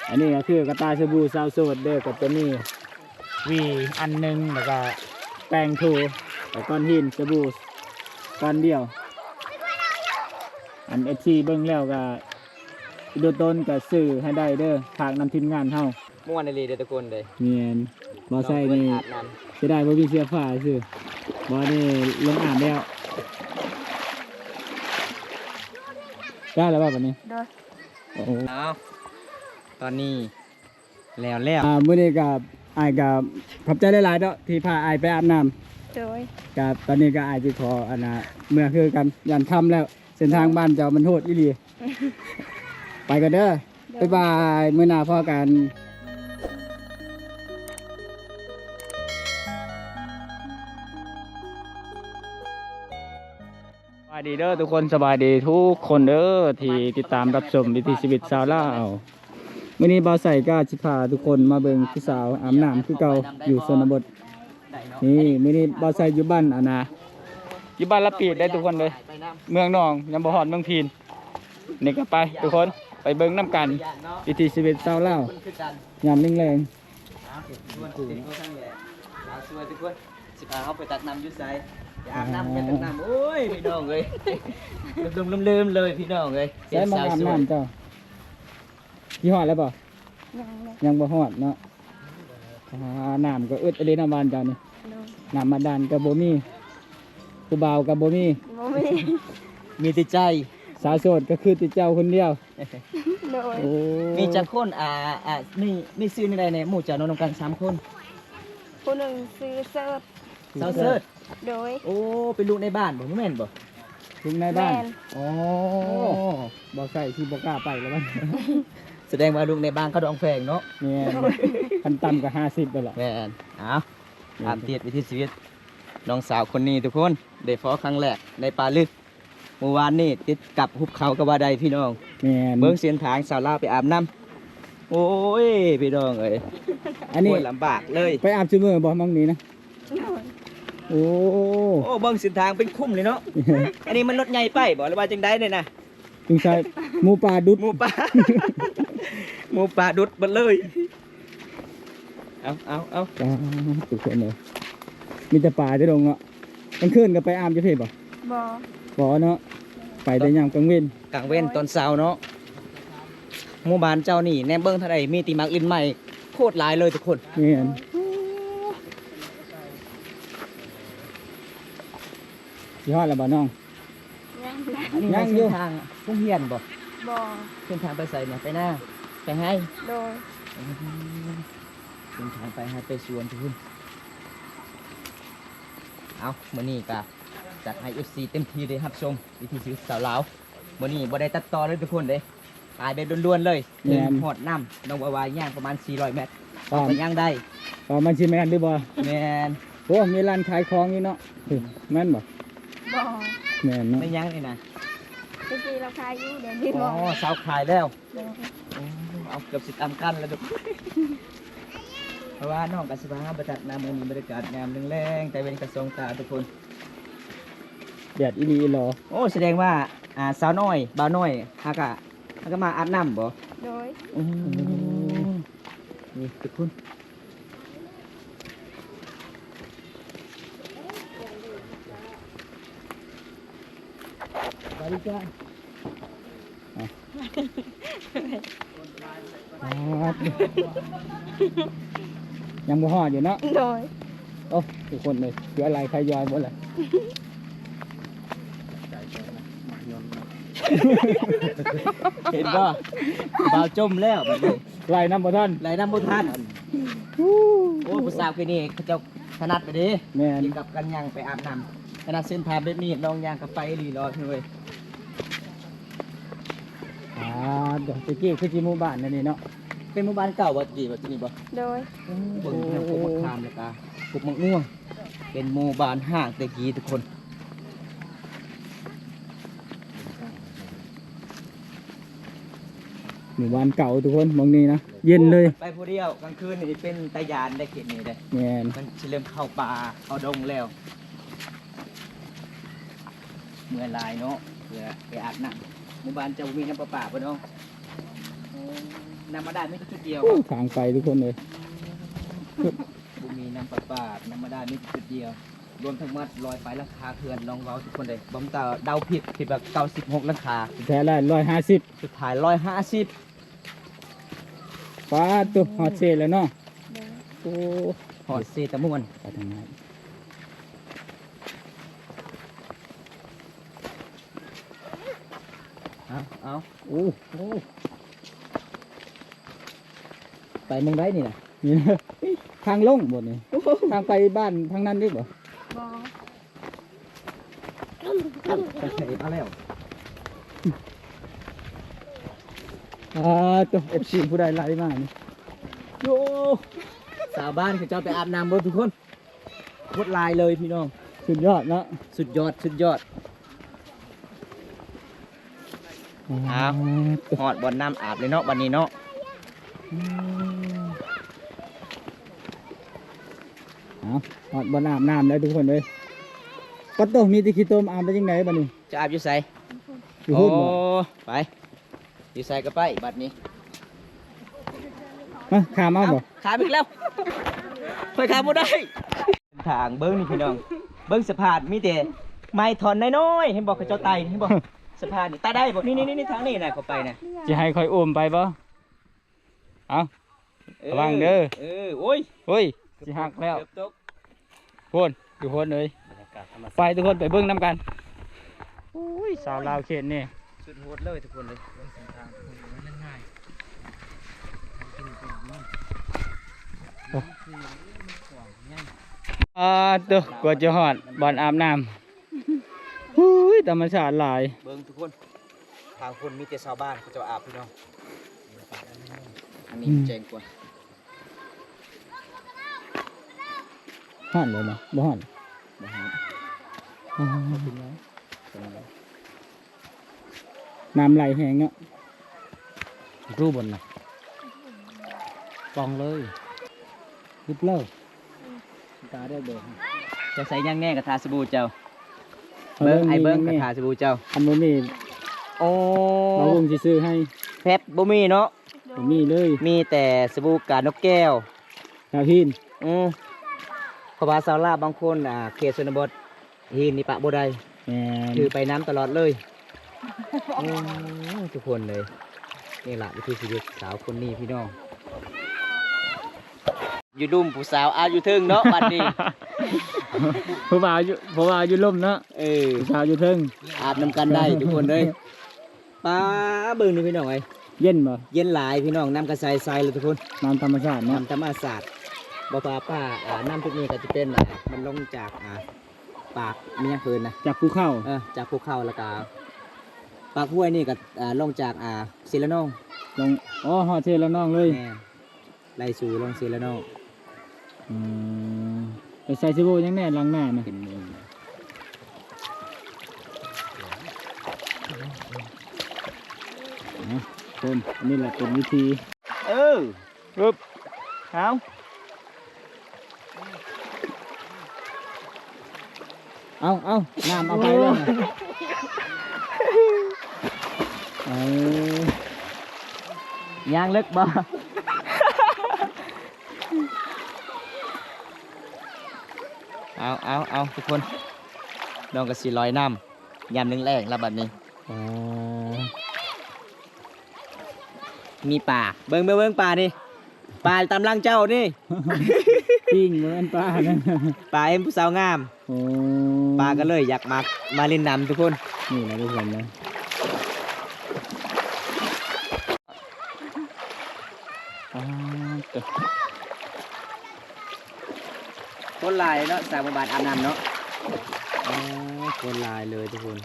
อันนี้ก็คือกระต่ายสบู่สาวโสดเด้อกับตัวนี้วีอันหนึงแล้วก็แป้งถูแล้วก้อนหินสบู่ก้อนเดียวอันเบิ่งแล้วก็ดูต้นก็ซื้อให้ได้เด้อฝากนำทีมงานเฮา ม่วนในรีเด้อทุกคนเลย เนียนบ่ใส่นี่ อาบน้ จะได้บ่มีเสื้อผ้าซื่อบ่นี่ลงอ่านแล้วได้แล้วป่ะบัดนี้ โดย โอ้โห ำเอาตอนนี้แล้ว มื้อนี้ก็อ้ายก็ขอบใจหลายๆเด้อที่พาอ้ายไปอาบน้ำ โดย กับตอนนี้ก็อาจจะขออันนะเมื่อคือกันยันค่ำแล้วเส้นทางบ้านเจ้ามันโหดอีหลี ไปกันเด้อบ๊ายบายมื้อหน้าพอกันสบายดีเด้อทุกคนสบายดีทุกคนเด้อที่ติดตามรับชมวิถีชีวิตชาวลาวมื้อนี้บ่าวใส่ก็สิพาทุกคนมาเบิ่งผู้สาวอาบน้ำคือเก่าอยู่ชนบท ได้เนาะ นี่มื้อนี้บ่าวใส่อยู่บ้านอันนะอยู่บ้านละปีดได้ทุกคนเลย ไปน้ เมืองนองยังบ่ฮอดเมืองพีนนี่ก็ไปทุกคนไปเบิ่งน้ำกัน ำยานเนาะ วิถีชีวิตชาวลาว มันคือกัน ยามแรง เอาเด็กชวนเด็กเขาทั้งแหละเอาชวนทุกคนสิพาเขาไปตักน้ำอยุ่ไสอย่าอาบน้ำไปตักน้ำโอ้ยพี่น้องเลยลืมเลยพี่น้องเลย ๆใช้มาอาบน้ำเจ้ายี่ห้อแล้วบ่ ยังเลย ยังบ่ฮอดเนาะน้ำก็อึดอดีน้ำบานเจ้านี่ โดย น้ำมาดานก็บ่มีผู้บ่าวก็บ่มี บ่มี มีแต่ใจ สาวโสดก็คือติเจ้าคนเดียว โดย โอ้ มีจักคนมีซื้อในใดในหมู่เจ้าน้องกัน3 คน ผู้หนึ่งซื้อเซิร์ฟ สาวเสิร์ช โดย โอ้เป็นลูกในบ้านบ่แม่นบ่ ถึงในบ้าน แม่น อ๋อบ่ใส่ที่บ่กล้าไปแล้วมัน แสดงว่าลูกในบ้านเขาดองแพงเนาะ แม่นคันต่ำก็50แล้วล่ะ แม่นเอาตามติดวิถีชีวิตน้องสาวคนนี้ทุกคนได้ฟอครั้งแรกในป่าลึกเมื่อวานนี้ติดกับหุบเขากระบาไดพี่น้อง แม่น เบิ้งเส้นทางสาวลาวไปอาบน้ำโอ้ยพี่น้องเอ้ย อันนี้ โคตรลำบากเลย ไปอาบซุมื้อบ่มั่งนี้นะ โดย โอ้ โอ้เบิ้งเส้นทางเป็นคุ้มเลยเนาะอันนี้มันรถใหญ่ไปบอกเลยว่าจังได้เนี่ยนะ จึงใช้หมูป่าดุด หมูป่า หมูป่าดุดหมดเลยเอา ทุกคนเลยมีแต่ป่าจะลงเนาะกลางคืนก็ไปอาบจะเพ่บ่ บ่ บ่เนาะไปแต่ยามกลางเว้น กลางเว้นตอนเช้าเนาะหมู่บ้านเจ้านี่แนมเบิ้งเท่าไรมีตีมักลินใหม่โคตรหลายเลยทุกคน นี่นยี่ห้อละบ่น้อง ยังเลย อันนี้ ยังอยู่ เส้นทางพุ่งเฮียนบ่ บ่ เส้นทางไปใส่เนี่ยไปหน้าไปให้ โดย เส้นทางไปให้ไปสวนทุกคนเอามื้อนี้ก็จัดให้ FC เต็มที่เลยครับชมวิถีชีวิตสาวลาวมื้อนี้บ่ได้ตัดต่อเลยทุกคนเลยตายแบบล้วนๆเลยถึงหอดน้ำน้องวายย่างประมาณ400 เมตร อ๋อ ไปย่างได้ อ๋อมันสิแม่นหรือบ่ แม่น โอ้มีร้านขายของนี่เนาะแม่นบ่ บ่ แม่นเนาะ ไม่ย่างเลยนะ ตะกี้เราขายอยู่เดี๋ยวนี้ อ๋ บ่ อสาวขายแล้ว โดย โอ้เอาเกือบสิตามกันแล้วทุกคนเพราะว่าน้องกับสภาพบรรยากาศน้ำมันมีบรรยากาศงามแรงๆแต่เป็นกระทรงตาทุกคน แดดอีหลีอีหลอ โอ้แสดงว่าสาวน้อยบ่าวน้อยฮากะมาอาบน้ำบ่ โดย นี่ทุกคนสวัสดีจ้า ยังบ่ฮอดอยู่เนาะ โดย โอ้ทุกคนเลยคืออะไรใครยอยหมดเลย เห็นบ่บ่าวจมแล้วบัดนี้ ไล่น้ำบ่ท่าน ไหลน้ำบ่ทันโอ้ผู้สาวคนนี้เขาเจ้าถนัดไปดิ แม่น เกี่ยวกับการย่างไปอาบน้ำขนาดเส้นทางแบบนี้น้องย่างกับไปรีรอเลย เดี๋ยวตะกี้คือที่หมู่บ้านนั่นนี่เนาะ เป็นหมู่บ้านเก่าบ่จีบ่ที่นี่บ่ โดย เบิ่งแนวโคกมะขามแล้วก็โคกมะม่วงเป็นหมู่บ้านห้างตะกี้ทุกคน หมู่บ้านเก่าทุกคนมองนี่นะเย็นเลย ไปผู้เดียวกลางคืนนี่เป็นตายานได้เขตนี้เลย แม่น มันสิเริ่มเข้าป่าเข้าดงแล้วเมื่อหลายเนาะเพื่อไปอาบน้ำหมู่บ้านเจ้ามีน้ำประปาบ่เนาะ นำมาได้ไม่จุดเดียว โอ้ทางไปทุกคนเลย บุมีน้ำประปานำมาได้ไม่จุดเดียวรวมทั้งหมดลอยไปราคาเถื่อนลองเว้าทุกคนเลยบอมตาเดาผิดแบบ96ราคา แท้ละ150 สุดท้าย150 ป้าตัวฮอตเซลแล้วเนาะ เดิน โอ้ หอดเซตะม่วน ไปทางนั้น เอา โอ้โอ้ไปเมืองไดนี่นะนี่นะทางลงบนนี่ทางไปบ้านทางนั้นดิบ่ บอ ไปใส่มาแล้ว ตัว FC ผู้ใดไล่มานี่ โยสาวบ้านเขาเจ้าไปอาบน้ำเบดทุกคนโคตรลายเลยพี่น้อง สุดยอดเนาะ สุดยอดสุดยอด ครับ หอดบนน้ำอาบเลยเนาะวันนี้เนาะ เอาฮอดบ่อาบน้ำแล้วทุกคนเลยปัดโตมีแติขี้ต้มอาบไปยังไงบัดนี้ จะอาบอยู่ใส่ อยู่ โอ้ หุ่นบ่ ไปอยู่ใส่ก็ไปบัดนี้ ฮะขามาบ่ ขาอีกแล้วไปขาบ่ได้ทางเบิ้งนี่พี่น้อง เบิ้งสะพานมีแต่ไม้ถอนน้อยๆเห็นบอกเขาเจ้าไตเห็นบอกสะพานนี่ตาได้บอกนี่ทางนี้น่ะเขาไปน่ะ จะให้ค่อยอุ้มไปบ่เอา ระวังเด้อ โอ้ย เฮ้ยสิหักแล้ว เกือบตก พูนอยู่พูนเลย บรรยากาศธรรม ไป ชาติ ทุกคนไปเบิ้งน้ำกันอุ้ยสาวลาวเขตนี่ สุดโหดเลยทุกคนเลยเบิ้งเส้นทางทุกคนไม่ง่ายตัวกว่าจะหอดบ่อนอาบน้ำอุ้ยธรรมชาติหลาย เบิ้งทุกคนทางคนมีแต่ชาวบ้านเขาจะอาบพี่น้องอันนี้เจ๋งกว่า ห่อนเลยเนาะบ่ห่อน นะฮะ น้ำไหลแห้งเนาะรูบนนะปองเลยริบเล่าตาได้เบิก จะใส่ย่างแน่กับทาสบู่เจ้าเบิ้งไอ้เบิ้งกับทาสบู่เจ้า อันบ่มี โอ้ เราวงสิซื้อให้ แพบบ่มีเนาะ บ่มีเลย มีแต่สบู่กาดนกแก้ว ชาวพิน เพราะว่าชาวลาวบางคนเขตชนบทหินนี่ปะบ่ได้ แม่น ถือไปน้ำตลอดเลยโอ้ทุกคนเลยนี่แหละวิธีชีวิตสาวคนนี้พี่น้องอยู่ดุมผู้สาวอาอยู่ถึงเนาะบัดนี้ ผู้บ่าวอยู่ล่มเนาะผู้สาวอยู่เทิง อาบน้ำกันได้ทุกคนเลยป้าเบิ่งนี่พี่น้องไอ้ เย็นบ่ เย็นหลายพี่น้องน้ำกระใสใสเลยทุกคน น้ำธรรมชาติเนาะ น้ำธรรมศาสตร์บ่ปลาป้าน้ำทุกนี้ก็จะเป็นมันลงจากปากมีอย่างเพิ่นนะ จากภูเขา จากภูเขาแล้วก็ปากห้วยนี่ก็ลงจากศิลานอง ลงอ๋อฮอดเทแล้วน้องเลย แม่ไล่สู่ลงศิลานอง อืมไปใส่สบู่ยังแน่ล้างหน้านะ เป็นเมือง คนอันนี้แหละเป็นวิธี ปึ๊บเอา เอาน้ำเอาไปเลยนะเอา ยางเล็กบ่เอาทุกคนน้องก็สิลอยน้ำยามหนึ่งแรกแล้วบัดนี้ อ๋อ มีป่าเบิ่งป่านี่ป่าตามหลังเจ้านี่ ปิ้งเหมือนปลานะ ป่าเอ็มผู้สาวงาม โอ้ ป่าก็เลยอยากมาเล่นน้ำทุกคน นี่นะทุกคนนะอ๋อตัว คนลายเนาะสาวบ้านอาบน้ำเนาะคนลายเลยทุกคน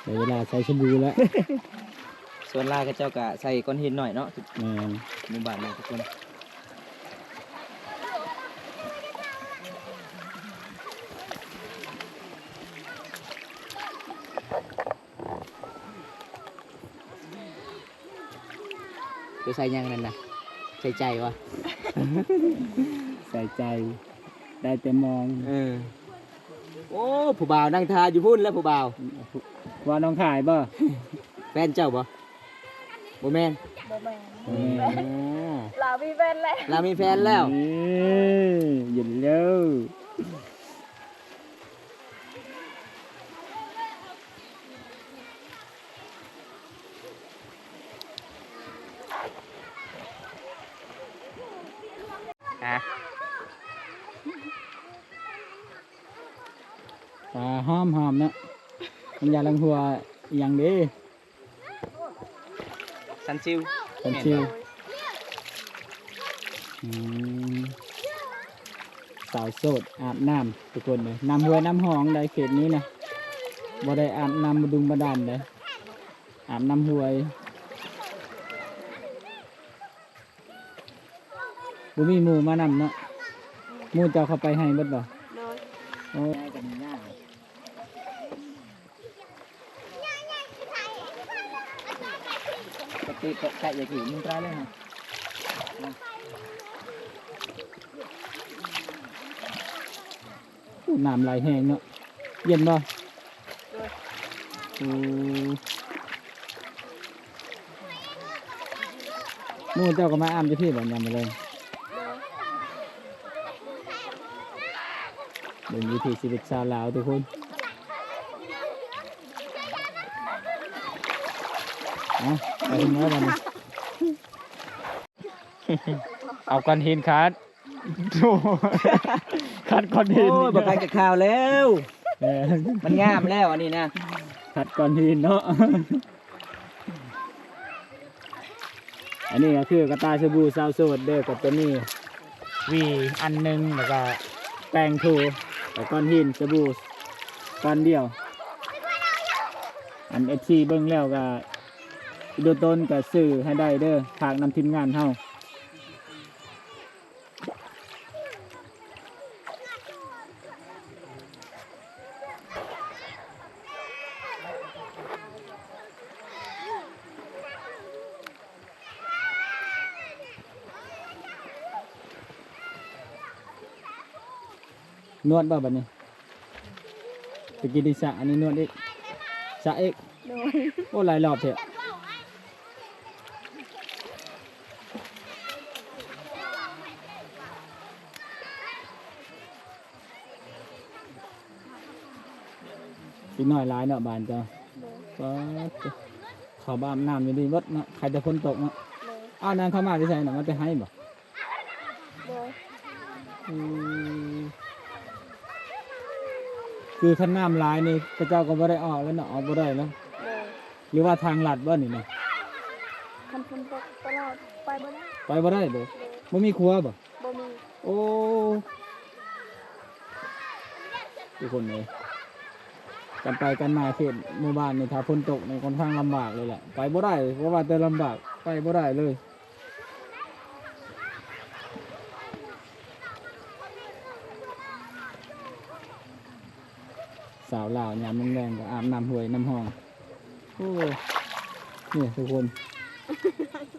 เดี๋ยวเวลาใส่สบู่แล้ว ส่วนลายก็เจ้าก็ใส่ก้อนหินหน่อยเนาะ แม่น หมู่บ้านเลยทุกคนจะใส่ยังนั่นนะใส่ใจวะ ใส่ใจได้แต่มอง โอ้ผู้บ่าวนั่งทาอยู่พุ่นแล้วผู้บ่าว ว่าน้องขายบ่ แฟนเจ้าบ่บ่แม่น บ่แม่น อ๋อ เรามีแฟนแล้ว เรามีแฟนแล้ว หยุดแล้ว ฮะ ปลาห้อมเนาะมันยาลังหัวอหย่างดี ซันซิล เป็นชิวอืมสาวโสดอาบน้ำทุกคนเลยน้ำห้วยน้ำหองในเขตนี้นะบ่ได้อาบน้ำมาดุงบาดาลเลยอาบน้ำห้วยบ่มีหมู่มานำเนาะหมู่เจ้าเข้าไปให้เบิดบ่ โดย โอ้ ง่ายกันง่ายปกติก็ไก่ยากิมึงตายเลยฮะ น้ำไหลแห้งเนาะเย็นบ่โอ้หมู่เจ้าก็มาอาบอยู่ที่บ่ยามมื้อแลง เบิ่งวิถีชีวิตชาวลาวทุกคนเอาไปถึงแล้วบัดนี้ เอาก้อนหินคัดโอ้คัดก้อนหิน โอ้ยบอกใครกับข่าวแล้ว เออ มันงามแล้วอันนี้นะ คัดก้อนหินเนาะ อันนี้ก็คือกระตายสบู่ซาวโซดเด้อกับตัวนี้วีอันหนึงแล้วก็แป้งถูแล้วก้อนหินสบู่ก้อนเดียว อันFCเบิ่งแล้วก็ดูต้นก็ซื้อให้ได้เด้อฝากนำทีมงานเฮานวดบ่บัดนี้ตะกี้ดิสระอันนี้นวดอีกสระอีก โดย โอ้หลายรอบเถอะอีกหน่อยหลายเนาะบานเจ้า โดย ก็เขาบ้านน้ำอยู่ดีวัดเนาะใครจะพ้นตกเนาะ โดย อ้าวน้ำเข้ามาที่ใส่เนาะมันจะให้บ่ โดย อืมคือขันน้ำหลายนี่พระเจ้าก็บ่ได้ออกแล้วเนาะออกบ่ได้แล้ว โดย หรือว่าทางลัดบ่นี่เนาะ คันฝนตกตลอดไปบ่ได้ ไปบ่ได้บ่ โดย บ่มีครัวบ่ บ่มี โอ้ทุกคนเลยกันไปกันมาเขตหมู่บ้านนี่ถ้าฝนตกนี่ค่อนข้างลำบากเลยแหละไปบ่ได้เพราะว่าแต่ลำบากไปบ่ได้เลยสาวลาวยามแรงๆก็อาบน้ำห้วยน้ำห้องโอ้เนี่ยทุกคน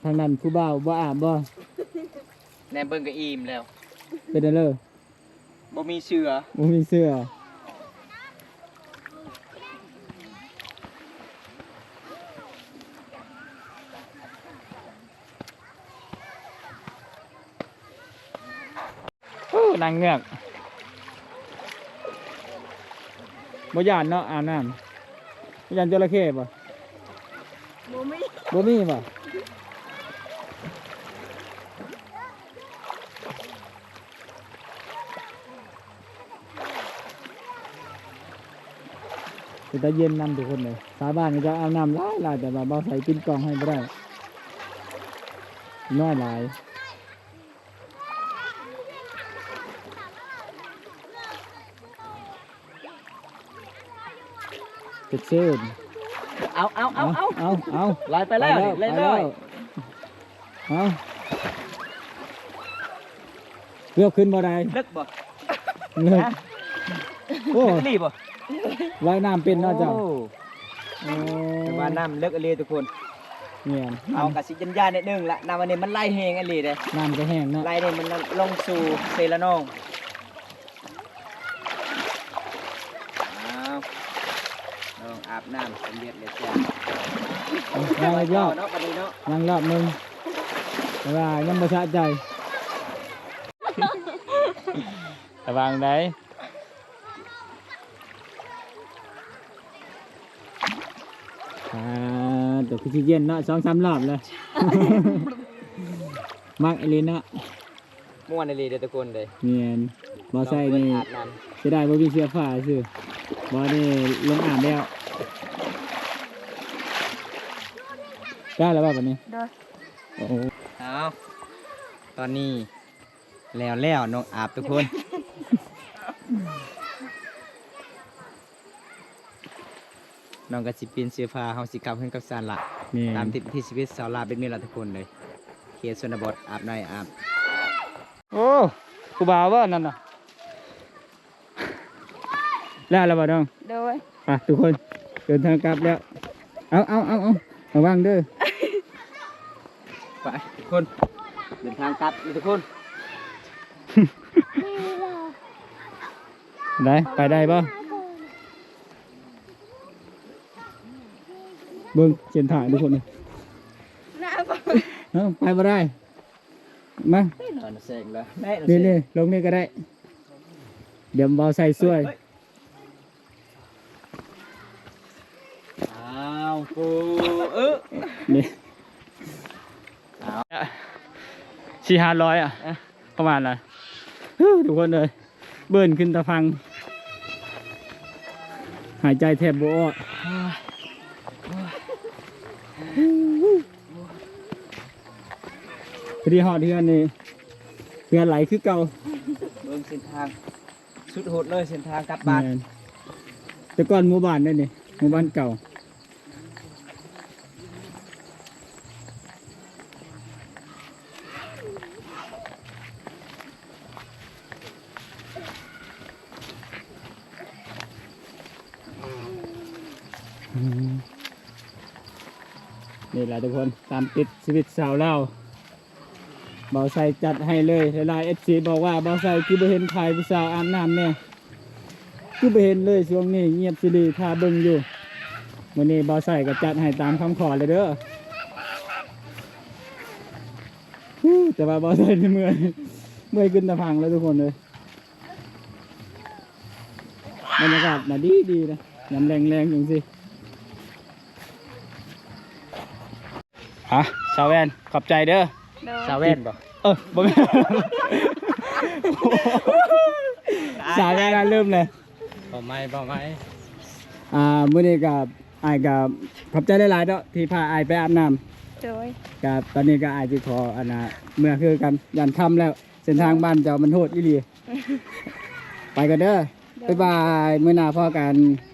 ทางนั้นผู้บ่าวบ่อาบบ่ แนมเบิ้งก็อิ่มแล้ว เป็นอะไรเลย บ่มีเสือ บ่มีเสื้อโอ้นางเงือกบ่ย่านเนาะอาบน้ำบ่ย่านจระเข้บ่ บ่มี บ่มีบ่เป็นตาเย็นนำทุกคนเลยสาบ้านก็จะเอาน้ำหลายแต่ว่าเบาใส่กินกล่องให้ไม่ได้น้อยหลายเป็ดเชิญ เอา เอา ลอยไปแล้วนี่ ไป เล่น แล้ เล วย เอาเลือกขึ้นบ่ได้ ลึกบ่ เลือกโอ้ ลึกรีบบ่ ว่ายน้ำเป็นเนาะเจ้า โอ้ โอ้ แต่ว่าน้ำลึกอลีทุกคน เนี่ย เอากระสิยันยานิดนึงละน้ำอันนี้มันไล่แหงอลีเลย น้ำก็แห้งเนาะ ไล่นี่มันลงสู่เซลานองเอา ลองอาบน้ำสำเร็จเลยจ้ะ ยังอีกรอบ เนาะปานนี้เนาะ ยังรอบหนึงแต่ว่ายังบ่สะใจ ระวังได้เดี๋ยวคือสิเย็นเนาะ2-3 รอบเลย มักไอเลนเนาะ ม่วนเลยเด้อทุกคนเลย เนียนบ่ใส่นี่ อาบน้ เสียดายบ่มีเสื้อผ้าซื่อบ่ได้ลงอาบแล้วได้แล้วป่ะบัดนี้ เด้อ โอ้โห ำเอาตอนนี้แล้วน้องอาบทุกคน น้องก็สิเปลี่ยนเสื้อผ้าเฮาสิกลับขึ้นกับซานละ นี่ ตามติดวิถีชีวิตสาวลาวเป็นนี่ล่ะทุกคนเลยเขตชนบทอาบในอาบ โอ้กูบ่าวว่านั่นน่ะแล้วบ่น้อง โดย ไปทุกคนเดินทางกลับแล้วเอาระวังเด้อ ไปทุกคนเดินทางกลับนี่ทุกคน ได้ไปได้ป่ะเบิ่งเส้นทางทุกคนเลย หน้าบ่ ไปบ่ได้มา ตอนเสกแล้วได้ นี่ลงนี่ก็ได้ เดี๋ยวเบาใส่ช่วย อ้าวกูนี่400-500อ่ะประมาณน่ะทุกคนเลยเบิ่นขึ้นตะพัง หายใจแทบบ่ออกพอดีหอดเทือนนี่เทือนไหลคือเก่า เบิ่งเส้นทางสุดโหดเลยเส้นทางกลับบ้าน แม่นแต่ก่อนหมู่บ้านนั่นนี่หมู่บ้านเก่านี่แหละทุกคนตามติดชีวิตสาวเล่าวเบาใส่จัดให้เลยหลายๆ FC บอกว่าเบาใส่คือบ่เห็นใครผู้สาวอาบน้ำแน่คือบ่เห็นเลยช่วงนี้เงียบสิดีทาเบิ่งอยู่วันนี้เบาใส่ก็จัดให้ตามคำขอเลยเด้อแต่ว่าเบาใส่นี่เมื่อยขึ้นตะพังแล้วทุกคนเลยบรรยากาศน่ะดีนะยามแรงๆอย่างสิสาวแวนขอบใจเด้อ โดย สาวแว่นบ่ บ่แม่น สาวแวนเริ่มเลย บ่ไม่มื้อนี้กับอ้ายกับขอบใจหลายๆเด้อที่พาอ้ายไปอาบน้ำ โดย กับตอนนี้ก็อ้ายสิขออันน่ะเมื่อคือกันยันค่ำแล้วเส้นทางบ้านเจ้ามันโหดอีหลีไปกันเด้อบ๊ายบายมื้อหน้าพอกัน โ